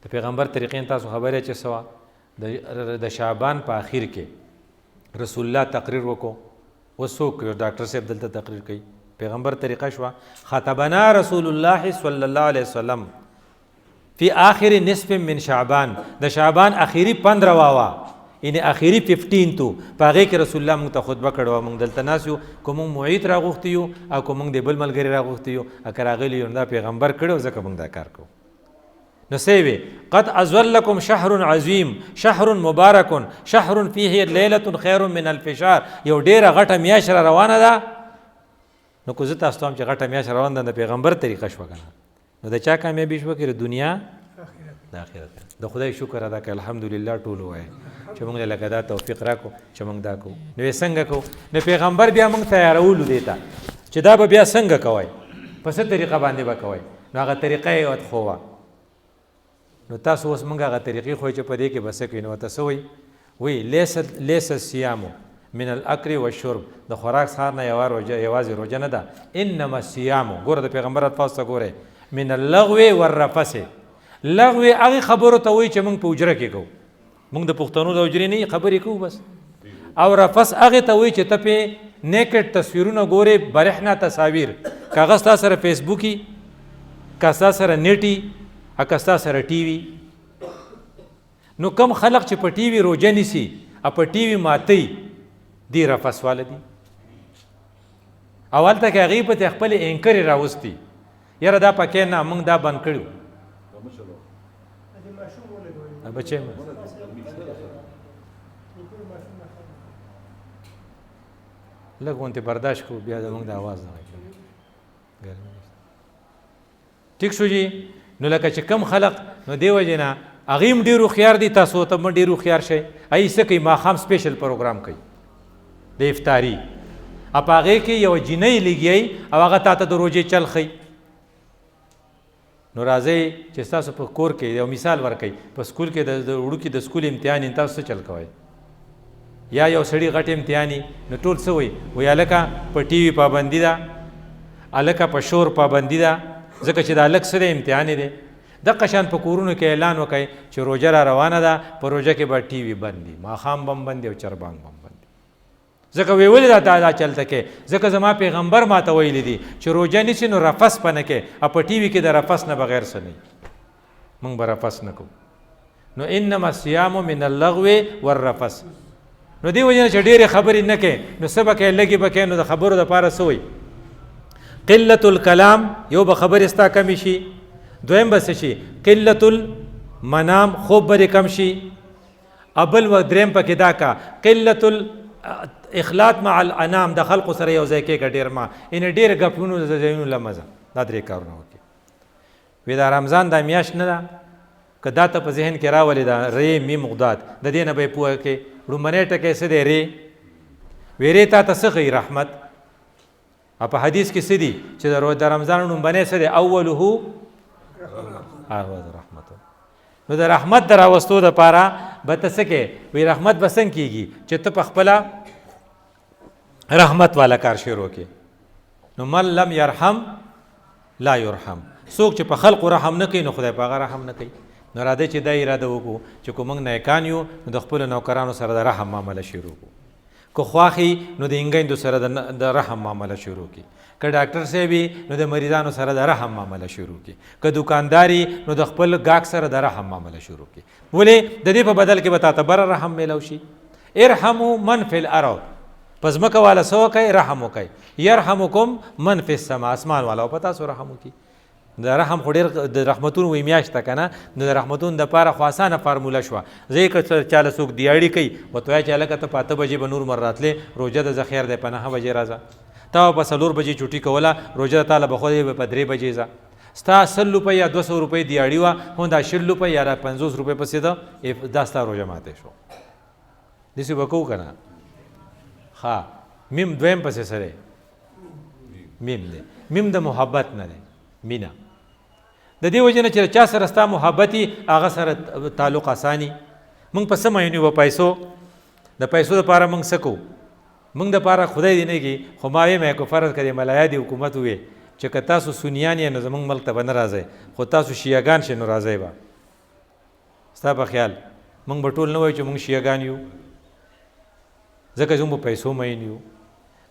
د پیغمبر طریقې تاسو خبرې چې څه وه د شعبان په اخر کې رسول الله تقریر وکړو اوس څوک ډاکټر صاحب دلته تقریر کوي پیغمبر طریقه شوه خطبنا رسول الله صلی الله علیه وسلم فی آخر نصف من شعبان د شعبان اخیری 15 واوه یعنی اخیری 15 تو په هغې کې رسول الله موږ ته خطبه کړې وه موږ دلته ناست یو که موږ معید راغوښتي یو او که موږ د بل ملګري راغوښتي یو که راغلي یو نو دا پیغمبر کړی و ځکه موږ دا کار کوو نو څه وې قد اظلکم شهر عظیم شهر مبارک شهر فیه لیلة خیر من الف شهر یو ډېره غټه میاشت را روانه ده نو که زه تاسو ته هم چې غټه میاشت روانه ده د پیغمبر طریقه شوه که نه نو د چا کامیابي شوه که د دنیا د آخرت د خدای شکر ادا کړه الحمدلله ټول ووایه چې موږ لکه دا توفیق راکړو چې موږ دا کوو نو یې څنګه کوو نو پیغمبر بیا موږ تیارولو دې ته چې دا به بیا څنګه کوئ په څه طریقه باندې به کوئ نو هغه طریقه یې ورته ښووه نو تاسو اوس موږ هغه طریقې ښوئ چې په دې کې به څه کوئ نو ورته څه وایي لیس الصیام من الاکل والشرب د خوراک څښاک نه یوازې روژه نه ده انما الصیام ګوره د پیغمبر الفاظ ته ګورئ من اللغو والرفث لغو هغې خبرو ته وایي چې موږ په حجره کې کوو موږ د پښتنو د حجرې نه خبرې کوو بس او رفث هغې ته وایي چې ته پې نیکټ تصویرونه ګورې برېښنا تصاویر که هغه ستا سره فیسبوک وي که ستا سره نیټ وي که ستا سره ټي وي نو کم خلق چې په ټي وي روژه نیسي او په ټي وي ماتوي دی رفث واله دي او هلته کې هغې پهته خپلې اینکرې راوستي یاره دا پکې نه موږ دا بند کړي بچې لږ غونتې برداشت کړو بیا زموږ د اواز نه ټیک شو جي نو لکه چې کم خلق نو دې وجې نه هغې هم ډېر هوښیار دي تاسو ته هم ډېر هوښیار شئ هغې څه کوي ماښام سپیشل پروګرام کوي د افطاري او په هغې کې یوه جینۍ لګیئ او هغه تا ته د روژې چل ښیي نو راځئ چې ستاسو په کور کې یو مثال ورکوي په سکول کې د وړوکي د سکول امتحان یې تاسو څه چل کوئ یا یو سړي غټ امتحان نو ټول څه وایي هلکه په ټي وي پابندي ده هلکه په شور پابندي ده ځکه چې دا هلک څه دی امتحان دی دغه شان په کورونو کې اعلان وکړي چې روژه را روانه ده په روژه کې به ټي وي بند دي ماښام به هم بند دي او چربانګ به هم بند دي ځکه وی ولې دا چلته کې ځکه زما پیغمبر ماته ویلی دي چې روژه نیسي نو رفس په نه کې او په ټي وي کې د رفس نه بغیر څه نه موږ به رفس نه کوو نو انما الصيام من اللغو والرفس نو دی وجه چې ډېرې خبرې نه کې نو څه به کوې لږې به کوې نو د خبرو دپاره څه وایي قلة الکلام یو به خبرې ستا کمې شي دویم به څه شي قلة المنام خوب به دې کم شي ابل و دریم پکې دا کا قلة الاخلاط مع الانام د خلقو سره یو ځای کېږه ډېر ما یعنې ډېر ګپونو د ځایونو له مزه دا درې کارونه وکړي وی دا رمضان دا میاشت نه ده که دا ته په ذهن کې راولي دا ری میم غداد د دې نه به یې پوهه کې لومړنی ټکی څه دی ری وی ری تا ته څه ښایي رحمت او په حدیث کې څه دي چې د رمضان لومړنی څه دی اولهو رحمت نو د رحمت د راوستو دپاره به ته څه کې وی رحمت به څنګه کېږي چې ته په خپله رحمت والا کار شروع کې نو من لم یرحم لا یرحم څوک چې په خلقو رحم نه کوي نو خدای په هغه رحم نه کوي نو راځئ چې دا اراده وکړو چې که موږ نیکان یو نو د خپلو نوکرانو سره د رحم معامله شروع کړو که خواښي نو د انګیندو سره د رحم معامله شروع کړي که ډاکټر صاحب نو د مریضانو سره د رحم معامله شروع کړي که دکانداري نو د خپل ګاګ سره د رحم معامله شروع کړي ولې د دې په بدل کې به تا ته بره رحم میلو شي ارحموا من فی الارض پس ځمکه والا څه وکئ رحم وکئ یرحمکم من فی السما اسمان والا په تاسو رحم وکړي د رحم خو ډېر د رحمتونو وی میاشت ده که نه نو د رحمتونو دپاره خو اسانه فارموله شوه زه یې که چاله څوک دیاړي کوي ورته وایه چې هلکه ته په 8 بجې به نور مر راتلې روژه ده زه خیر دی په 9 بجې راځه تا به په 4 بجې چوټي کوله روژه ده تاله به خودی به په 3 بجې ځه ستا 100 روپۍ یا 200 روپۍ دیاړي وه خو دا 20 روپۍ یا 50 روپۍ پسې ده دا ستا روژه ماتی شو داسې به کوو که نه ښه میم دویم پسې څه دی میم دی میم د محبت نه دی مینه د دې وجه نه چې چا سره ستا محبتي هغه سره تعلق اساني موږ په څه مینو په پیسو د پیسو دپاره موږ څه کوو موږ دپاره خدای دې نه کړي خو ما ویمه که فرض کړې ملایادي حکومت ووې چې که تاسو سنیان یې نو زموږ ملک ته به نه راځئ خو تاسو شیعګان شئ نو راځئ به ستا په خیال موږ به ټول نه وایو چې موږ شیعګان یو ځکه چې موږ په پیسو مین یو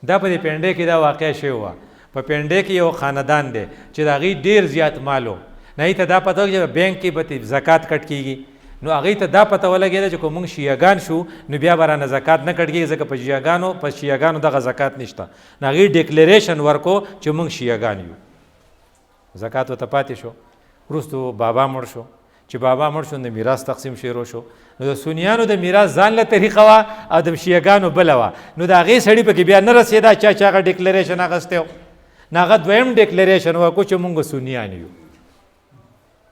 دا په دې پینډۍ کې دا واقع شوی وه په پینډۍ کې یو خاندان دی چې د هغې ډېر زیات مالو نه ته دا پته چې بینک کې به زکات کټ کېږي نو هغې ته دا پته ولګېده چې که موږ شیعګان شو نو بیا به رانه زکات نه کټ کېږي ځکه په شیعګانو دغه زکات نشته نو هغې ډیکلیریشن ورکو چې موږ شیعګان یو زکات ورته پاتې شو وروستو بابا مړ شو چې بابا مړ شو د میراث تقسیم شروع شو نو د سنیانو د میراث ځان له طریقه وه او د شیعګانو بله وه نو د هغې سړي پکې بیا نه رسېده چا چې هغه ډیکلیریشن اخیستی و نو هغه دویم ډیکلیریشن وکړو چې موږ سنیان یو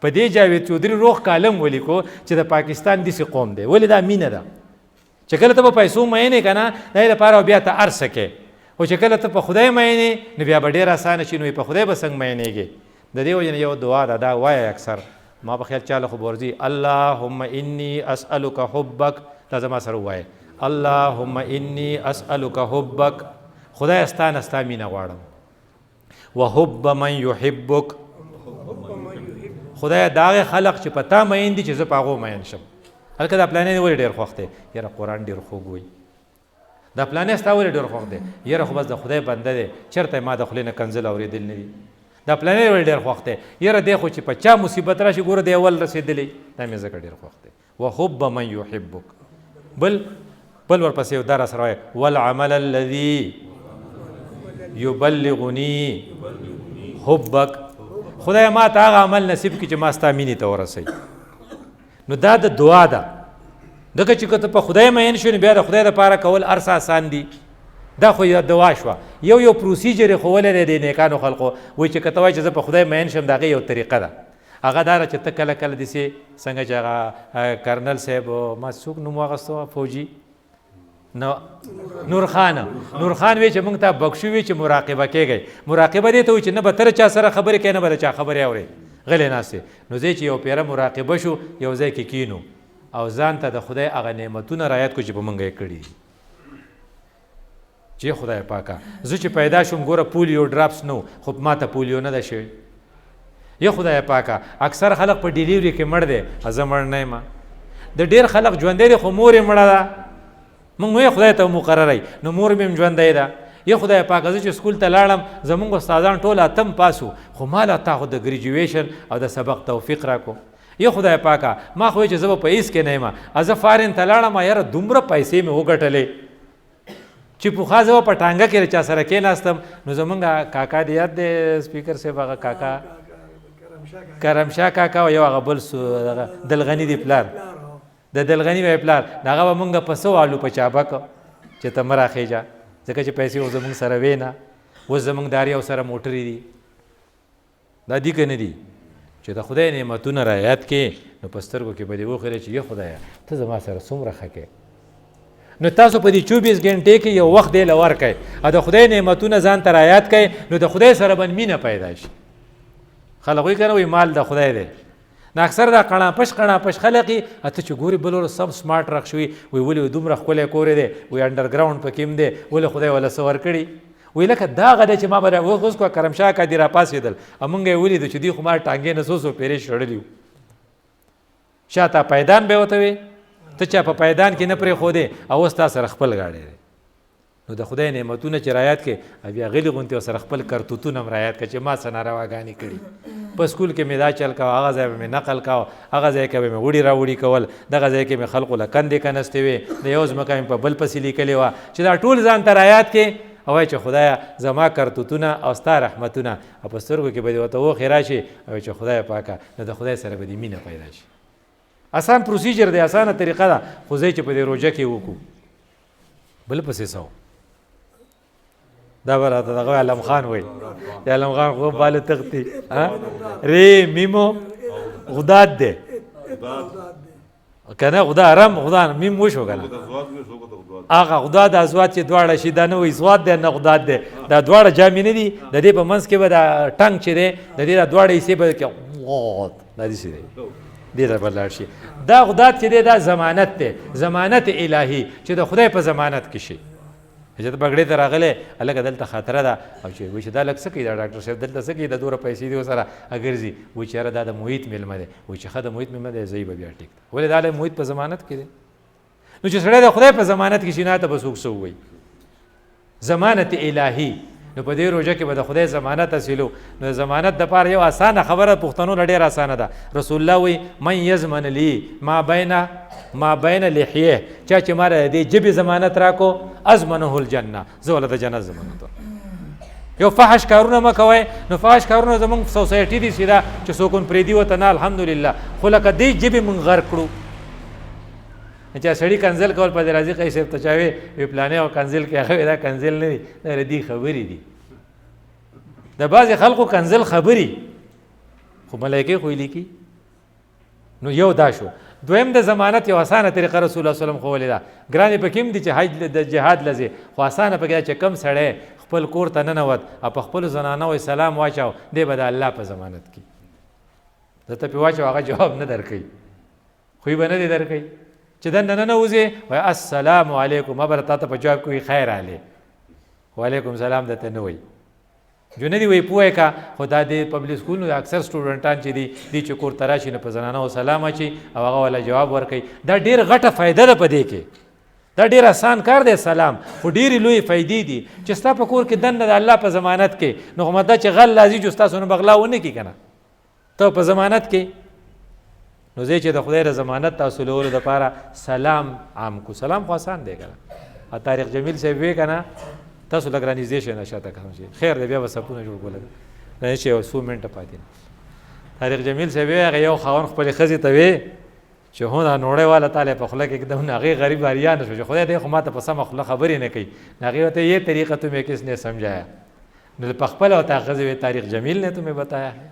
په دې جاوید چودري روغ کالم ولیکو چې د پاکستان داسې قوم دی ولې دا مینه ده چې کله ته په پیسو مینې که نه د هغې لپاره بیا ته هر څه کې خو چې کله ته په خدای مینې نو بیا به ډېر اسانه شي نو په خدای به څنګه مینېږي د دې وجې نه یو دعا ده دا وایه اکثر ما په خیال چاله خو ورځي اللهم انی اسألک حبک دا زما سره ووایه اللهم انی اسألک حبک خدای ستا نه ستا مینه غواړم وحب من یحبک خدای دا هغې خلق چې په تا مین دي چې زه په هغو مین شم هلکه دا پلانې ولې ډېر خوښ دی یاره قرآن ډېر خوږ وایي دا پلانې ستا ولې ډېر خوښ دی یاره خو بس د خدای بنده دی چېرته ما د خولې نه کنځل اورېدل نه دي دا پلانې ولې ډېر خوښ دی یاره دی خو چې په چا مصیبت راشي ګوره دی اول رسېدلی دا مې ځکه ډېر خوښ دی وحب من یحبک بل ورپسې یو دا را سره وایه والعمل الذي یبلغني حبک خدای ما ته هغه عمل نصیب کړي چې ما ستا مینې ته ورسوي نو دا د دعا ده ځکه چې که ته په خدای مین شو نو بیا د خدای دپاره کول هر څه آسان دي دا خو دعا شوه یو پروسیجر یې ښوولی دی د نیکانو خلقو وایي چې که ته وایي چې زه په خدای مین شم د هغې یو طریقه ده هغه دا ده چې ته کله کله داسې څنګه چې هغه کرنل صاحب ما څوک نوم واخیسته فوجي نور خان وی چې موږ ته بخښو وي چې مراقبه کېږئ مراقبه دې ته وایي چې نه به ته چا سره خبرې کوې نه به د چا خبرې اورې غلی ناستې نو ځای چې یو پیره مراقبه شو یو ځای کې کینو او ځان ته د خدای هغه نعمتونه رعایت کړو چې په موږ یې کړي دي چې خدای پاکه زه چې پیدا شوم ګوره پولیو ډراپس نو خو ما ته پولیو نه ده شوی یا خدای پاکه اکثر خلک په ډیلیوري کې مړ دی زه مړ نه یم د ډېر خلک ژوندی دی خو مور یې مړه ده موږ نو خدای ته مقرروي نو مور مې هم ژوندی ده یا خدای پاکه زه چې سکول ته لاړم زمونږ استادان ټول اتم پاسو خو ما لا تا خو د ګریجویشن او د سبق توفیق راکو یا خدای پاکه ما خو چې زه به په هېڅ کې نه یم زه فارن ته لاړم یاره دومره پیسې مې وګټلې چې پوخا زه په ټانګه کې چا سره کېناستم نو زمونږ کاکا دی یاد دی سپیکر صاحب هغه کاکا کرمشاه کاکا او یو هغه بل دلغني دی پلار د دلغني وی پلار هغه به مونږ په څه والو په چابک چې ته مه راخېږه ځکه چې پیسې اوس زمونږ سره وې نه اوس زمونږ داري او سره موټرې دي دا دي که نه دي چې د خدای نعمتونه رعایت کې نو په سترګو کې به دې وخورې چې یا خدایه ته زما سره څومره ښه کې نو تاسو په دې 24 غنټې کې یو وخت دی له ورکئ او د خدای نعمتونه ځان ته رعایت کوئ نو د خدای سره به مینه پیدا شي خلک وایي که نه وایي مال د خدای دی نو اکثر دا قڼاپش خلک یي ته چې ګورې بل ورځ سب سمارټ رخ شوي وایي ولې دومره ښکلی کور دی وایي انډرګراونډ پکې هم دی ولې خدای وله څه ورکړي وایي لکه دا هغه دی چې ما به اوس کو کرمشاه کا دي راپاڅېدل او مونږ یې ولیدو چې دوی خو ما ټانګې نه څو پیرې شړلي وو شاته پیدان به ورته وي ته چا په پیدان کې نه پرېښودې او اوس تا سره خپل گاډی دی نو د خدای نعمتونه چې رعایت کې بیا غلي غونتې ورسره خپل کرتوتونه هم رعایت کړه چې ما څه نارواګانې کړي په سکول کې مې دا چل کوه هغه ځای به مې نقل کوه هغه ځای کې به مې وړي راوړي کول دغه ځای کې مې خلقو له کندې کنستې وې د یو ځمکه مې په بل پسې لیکلې وه چې دا ټول ځان ته رعایت کې او وایي چې خدایه زما کرتوتونه او ستا رحمتونه او په سترګو کې به دې ورته وخې راشي او وایي چې خدای پاکه نو د خدای سره به دې مینه پیدا شي آسان پروسیجر دی آسانه طریقه ده خو ځای چې په دې روژه کې وکړو بل پسې څه دا به راته دغه علم خان وایي د علم خان خو باله تختی ری میمو غداد دی که نه غدا رم غدا میم وشو که نه هغه غداد ازواد چې دواړه شي دا نه وایي زواد دی نه غداد دی دا دواړه جامې نه دي د دې په منځ کې به دا ټنګ چې دی د دې دا دواړه حصې به دا داسې دی دې ته به لاړ شي دا غداد چې دی دا ضمانت دی ضمانت الهي چې د خدای په ضمانت کې شي چې ته بګړې ته راغلی هلکه دلته خطره ده او چې وایي چې دا لږ څه کوي دا ډاکټر صاحب دلته څه کوي د دومره پیسې دي ورسره ګرځي وایي چې یاره دا د محیط میلمه دی وایي چې ښه د محیط میلمه دی ځای به بیا ټیک ده ولې دا له محیط په ضمانت کې دی نو چې سړی د خدای په ضمانت کې شي نه ته به څوک څه ووایي ضمانت الهي نو په دې روژه کې به د خدای ضمانت حاصلو نو د ضمانت دپاره یو اسانه خبره پښتنو نه ډېره اسانه ده رسول الله وایي من یضمن لی ما بین لحیه چا چې ما د دې ژبې ضمانت راکو ازمنه الجنه زه وله د جنت ضمانت یو فحش کارونه مه کوئ نو فحش کارونه زمونږ سوسایټي دي سیده چې څوک پرېږدي ورته نه الحمدلله خو لکه دې ژبې مونږ غرق کړو چا سړي کنزل کول په دې راځي قیس صاحب ته چا وی پلانې او کنزل کې هغه دا کنزل نه دي دا ردي خبرې دي د بعضې خلکو کنزل خبرې خو ملایکې خو یې لیکي نو یو دا شو دویم د ضمانت یو اسانه طریقه رسول الله صلی الله علیه وسلم ښوولې ده ګرانې پکې هم دي چې حج د جهاد لځې خو اسانه پکې ده چې کم سړی خپل کور ته ننوت او په خپلو زنانه وی سلام واچاو دی به د الله په ضمانت کې درته پې واچو هغه جواب نه درکوي خو یې به نه دی درکوي چې دننه ننوځې وایي السلام علیکم ما به تا ته په جواب کې وایي خیر علی وعلیکم سلام درته نه وایي جو نه دی وایي پوه که خو دا د پبلک سکولونو اکثر سټوډنټان چې دي چې کور ته راشي نو په زنانو سلام اچي او هغه والا جواب ورکوي دا ډېر غټه فایده ده په دې کې دا ډېر اسان کار دی سلام خو ډېرې لویې فایدې دي چې ستا په کور کې دننه د الله په ضمانت کې نو خو مطلب چې غل راځي جو ستاسو نه بغلا ونه کړي که نه ته په ضمانت کې نو زه چې د خدای د ضمانت حاصلولو دپاره سلام عام کو سلام خو آسان دی که نه طارق جمیل صاحب وی که نه تاسو لږ رانږدې شئ نه شاته کم شي خیر دی بیا به صفونه جوړ کړو نه چې یو څو منټه پاتې نه طارق جمیل صاحب وی هغه یو خاوند خپلې ښځې ته وی چې هو دا نوړی والا تاله په خوله کې एकदम نه هغې غریب اریان شو چې خدای دی خو ما ته په سمه خوله خبرې نه کوي نو هغې ورته یہ طریقه تمہیں کس نے سمجھایا نو په خپله ورته ښځې وی طارق جمیل نے تمہیں بتایا ہے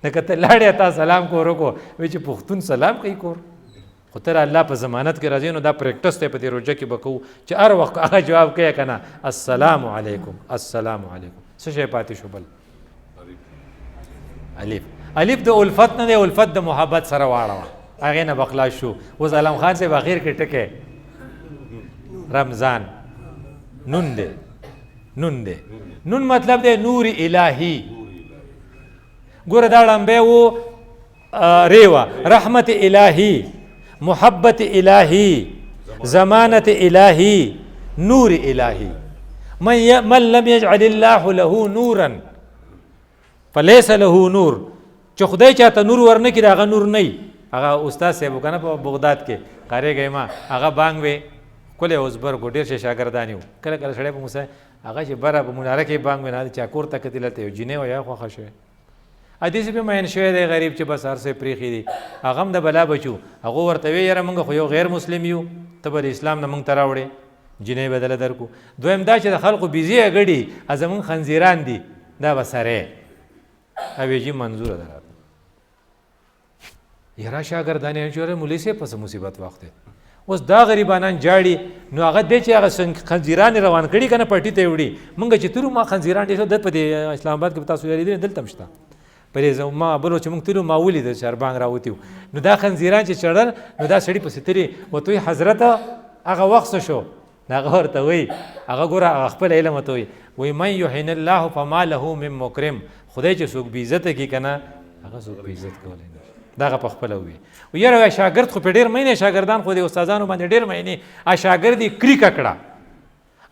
نو که ته لاړې تا سلام کور وکړو وایي چې پښتون سلام کوي کور خو ته الله په ضمانت کې راځي نو دا پریکټس دی په دې روژه کې به کوو چې هر وخت هغه جواب کوي که نه السلام علیکم السلام علیکم څه شی پاتې شو بل الف د الفت نه دی الفت د محبت سره واړوه هغې نه به خلاص شو اوس علم خان صاحب اخر کې ټکی رمضان نون دی نون مطلب دی نور الهي ګوره دا ړمبی و ریوه رحمت الهی محبت الهی ضمانت الهی نور الهی من لم یجعل الله له نورا فلیس له نور چې خدای چاته نور ورنکړي د هغه نور نه. هغه استاد صاحب که نه په بغداد کې قارې گئے ما هغه بانګ وی ښکلی اوزبرګ و ډېر ښه شاګردان وو. کله کله سړی په موسی هغه چې بره په مناره کې بانګ وی نه چا کور ته کتي لته یو جینۍ و یا خوښه شوی حدیث پې مین شوی دی غریب چې بس هر څه پرېښي دي. هغه هم د بلا بچو. هغه ورته وی یاره موږ خو یو غیر مسلم یو ته به د اسلام نه موږ ته راوړې جینۍ به دله درکو. دویم دا چې د خلقو بیزي ګډي زمونږ خنزیران دي دا به سری اویجي منظوره ده راته یاره شاګردانې چې مولوي صاحب پسې مصیبت وخت دی اوس دا غریبانان جاړي نو هغه دی چې هغه خنزیران روان کړي که نه پټي ته یې وړي. مونږ چې تلو ما خنزیران ډېر د په دې اسلام آباد کې به تاسو یې لیدلي دلته هم شته په دې ما بلو چې مونږ تلو ما ولیده چاربانګ راوتي وو نو دا خنزیران چې چړل نو دا سړي پسې تلي ورته وایي حضرت هغه وخت څه شو هغه ورته وایي هغه ګوره هغه خپل علم ورته وایي وایي من یحین الله فما له من مکرم خدای چې څوک بېعزته کړي که نه هغه څوک بېعزت کولی نه دا هغه په خپله ووایي یاره شاګرد خو پې ډېر مینې شاګردان خو د استادانو باندې ډېر مینې شاګرد یې کریکه کړه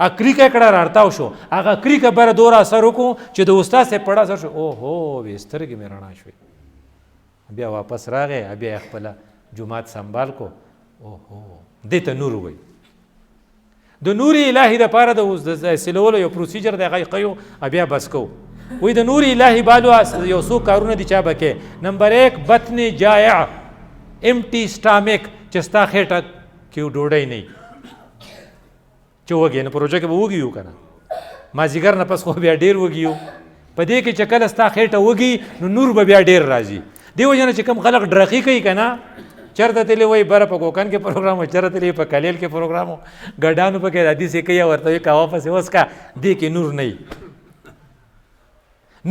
کریکه کړه راړتاو شو هغه کریکه بره دوره اثر وکړو چې د استاد صاحب پړه اثر شو اوهو وې سترګې مې رڼا شوې بیا واپس راغی بیا یې خپله جومات سنبال کو اوهو دې ته نور ووایي. د نور الهي دپاره د حاصلولو یو پروسیجر دی هغه یې ښیو بیا بس کوو. وی د نور الهی بالو یو څو کارونه دي چا به کې. نمبر 1 بطن جائع امټي سټامیک چې ستا خېټه کې ډوډۍ نه چې وږی نه پروژه کې به وږي یو که نه مازدیګر نه پس خو بیا ډېر وږي یو په دې کې چې کله ستا خېټه وږي نو نور به بیا ډېر راځي. دې وجه نه چې کوم خلک ډرخي کوي که نه چېرته تللی وایي بره په کوکن کې پروګرام و چېرته تللی په کلیل کې پروګرام و ګډانو پکې حدیث یې کوي ورته وایي کاوه پسې وسکه دې کې نور نه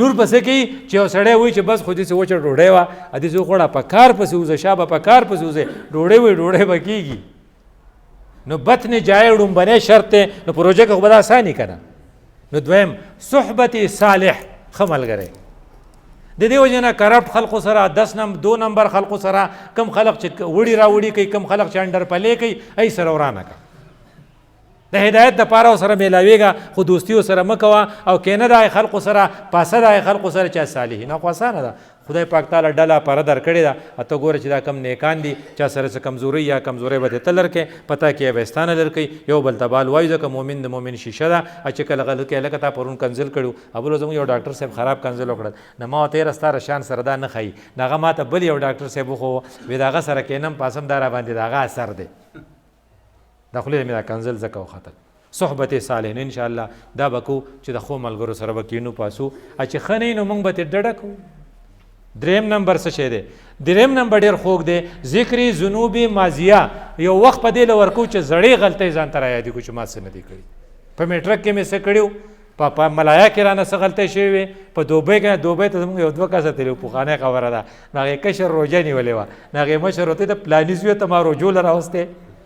نور پسې کوي چې یو سړی وایي چې بس خو داسې وچه ډوډۍ وه حدیث وخوړه په کار پسې وځه شا به په کار پسې وځې ډوډۍ وایي ډوډۍ به کېږي. نو بطن جای ډومبنی شرط دی نو پروژه کې خو به دا اساني که نه. نو دویم صحبت صالح ښه ملګری د دې وجې نه کرپټ خلقو سره 2 نمبر خلقو سره کم خلق چې وړي راوړي کوي کم خلق چې انډر پلې کوي ای سره ورانه که د هدایت دپاره ورسره میلاویږه خو دوستي ورسره مه کوه او کینه د خلقو سره پاسه د خلقو سره چا صالحین خو اسانه ده. خدای پاک تعالی ډله پره درکړې ده ته ګوره چې دا کم نیکان دي چا سره څه کمزوري یا کمزورۍ به دې ته لرکې پته کې به ستانه لرکوي یو بل ته بال وایو ځکه مؤمن د مؤمن شیشه ده چې کله غلط کې لکه تا پرون کنزل کړو بل زموږ یو ډاکټر صاحب خراب کنزل وکړل نه ما ورته یاره ستا رشان سره دا نه ښایي نه هغه ما ته بل یو ډاکټر صاحب وښو وی د هغه سره کینم پاسم دا راباندې د هغه اثر دی د خولې مې دا کنزل ځکه وختل. صحبت صالحین انشاءالله دا به کو چې د ښو ملګرو سره به کینو پاسو چې ښه نه وي نو موږ به ترې ډډه کوو. 3 نمبر څه شی دی 3 نمبر ډېر خوږ دی ذکر ذنوب ماضیه یو وخت په دې له ورکو چې زړې غلطۍ ځان ته رایادي کړو چې ما څه نه دي کړي په میټرک کې مې څه کړي په ملایا کې رانه څه غلطۍ شوې وې په دوبۍ کې دوبۍ ته زموږ یو 2 کسه تللي وو پخوانۍ خبره ده نو هغې کشر روژه نیولې وه نو هغې مشر ورته د پلاني زوی ته ما روجو له راوستی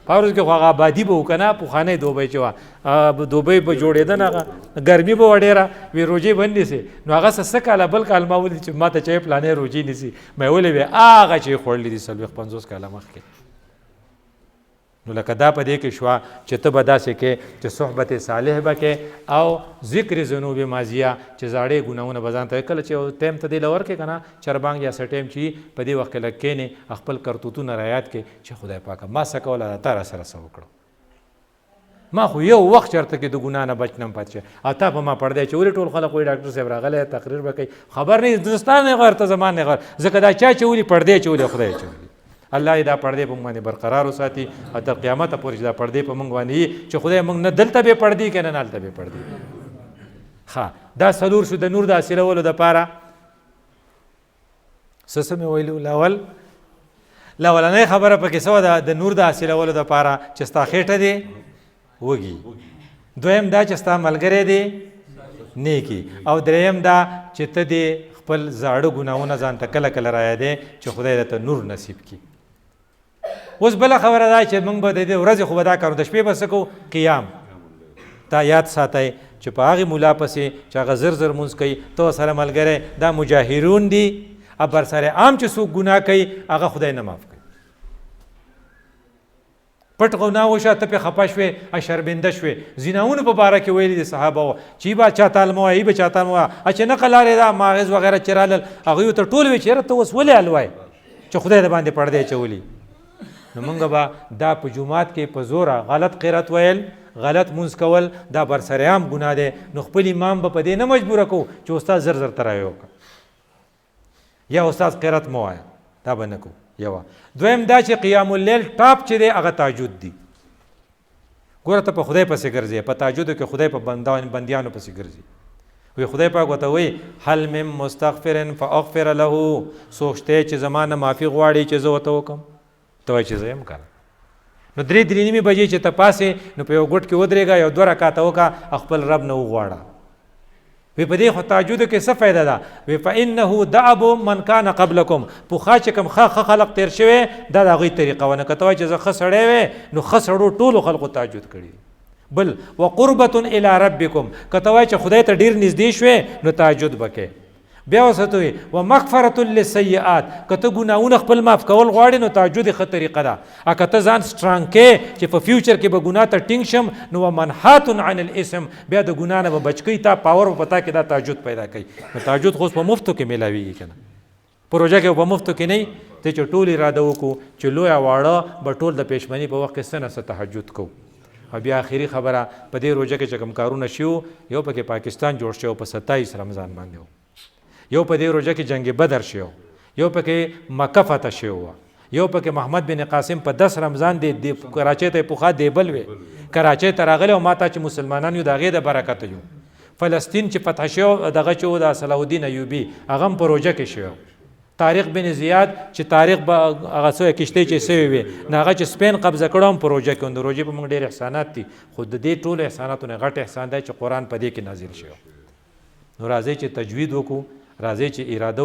پاورز کې خو هغه آبادي به وکنه پخوانی دوبۍ چې وه دوبۍ به جوړېده نه هغه ګرمي به وه ډېره وی روجې به نیسي نو هغه څه کاله بل کال ما ولید چې ما ته چې پلانې روجې نیسي مې ولې وې هغه چې یې خوړلي دي 40-50 کاله مخکې. نو لکه دا په دې کې شوه چې ته به داسې کې چې صحبت صالح به کې او ذکر ذنوب ماضیه چې زاړې ګناهونه به ځان ته کله چې ټایم ته دې له ورکې که نه چربانګ یا څه ټایم چې په دې وخت کې لږ کښېنې خپل کرتوتونه رایاد کړې چې خدای پاکه ما څه کوله تا را سره څه وکړو ما خو یو وخت چېرته کې د ګناه نه بچ نه پاتې شه او تا په ما پړدی چې ولې ټول خلک وایي ډاکټر صاحب راغلی تقریر به کوي خبر نه هندوستان نه غیر ته زمان نه غیر ځکه دا چا چې ولي پړدی چې ولي خدای چې ولي الله دا پردې په موږ باندې برقرار وساتي او تر قیامت پورې دا پردې په موږ باندې چې خدای موږ نه دلته به پردې کنه نه دلته به پردې. ها دا څلور شو د نور د حاصلولو دپاره څه مې ویلو لولنۍ خبره پکې څه وه د نور د حاصلولو دپاره چې ستا خېټه دی وږي دویم دا چې ستا ملګری دی نیکي او دریم دا چې ته دې خپل زاړه ګناهونه ځان ته کله کله رایادې چې خدای درته نور نصیب کړي. اوس بله خبره دا چې موږ به د دې ورځې خو به دا کارو د شپې به څه کوو قیام تا یاد ساتئ چې په هغې ملا پسې چې هغه زر زر مونځ کوي ته سره ملګری دا مجاهرون دي او بر سر عام چې څوک ګناه کوي هغه خدای نه معاف کوي پټ ګناه وشه ته پې خفه شوې شرمنده شوې زیناونو په باره کې ویلي دي صحابه وو چې ای به چاته علمه وایه ای به چاته علمه وایه چې نقل لارې دا ماغز وغیره چې رالل هغوی ورته ټول وی چې یاره ته اوس ولې حل وایې چې خدای د باندې پردی اچولي نو موږ به دا په جومات کې په زوره غلط قرات ویل غلط مونځ کول دا برسریام ګناه دی نو خپل امام به په دې نه مجبوره کوو چې استاد زر زر تراویح وکړه یا استاد قرات مه وایه دا به نه کوو یوه دویم دا چې قیام اللیل ټاپ چې دی هغه تهجد دی ګوره ته په خدای پسې ګرځې په تهجدو کې خدای په بندیانو پسې ګرځي وی خدای پاک ورته وایي هل من مستغفر فاغفر له څوک شته چې زما نه معافي غواړي چې زه ورته وکړم ته وایي چې زه یم که نو 3:03 بجې چې ته پاسې نو په یو ګوټ کې ودرېږه یو 2 رکعته وکړه خپل رب نه وغواړه وی په دې خو تهجدو کې څه فایده ده وی فانه دعب من کان قبلکم پوخا چې کوم ښه خلق تیر شوی دا د هغوی طریقه ونه که ته وایي چې زه ښه سړی وی نو ښه سړو ټولو خلقو تهجد کړي بل وقربة الی ربکم که ته وایي چې خدای ته ډېر نږدې شوې نو تهجد به کوې بیا ورته وایي ومغفرة للسیئات که ته ګناهونه خپل معاف کول غواړې نو تهجد ښه طریقه ده او که ته ځان سټرانګ کې چې په فیوچر کې به ګناه ته ټینګ شم نو ومنحات عن الاسم بیا د ګناه نه به بچ کوي تا پاور به پتا کې دا تهجد پیدا کوي نو تهجد خو په مفتو کې میلاویږي که نه پروژه کې په مفتو کې نه ته چې ټول اراده وکړو چې لویه واړه به ټول د پېشمني په وخت کې څه نه څه تهجد کوو او بیا آخري خبره په دې روژه کې چې کوم کارونه شوي یو پکې پاکستان جوړ شوی په 27 رمضان باندې و یو په دې روژه کې جنگ بدر شوی یو پکې مکه فتح شوی و یو پکې محمد بن قاسم په 10 رمضان د کراچۍ ته پوخا دیبل وی کراچۍ ته راغلی او ما ته چې مسلمانان یو د هغې د برکت یو فلسطین چې فتح شوی دغه چې و د صلاح الدین ایوبي هغه هم په روژه کې شوی طارق بن زیاد چې طارق به هغه څه کشتۍ چې سوی وي نو هغه چې سپین قبضه کړی هم په روژه کې د روژې په موږ ډېر احسانات دي خو د دې ټولو احساناتو نه غټ احسان دی چې قرآن په دې کې نازل شوی نو راځئ چې تجوید وکړو راځئ چې اراده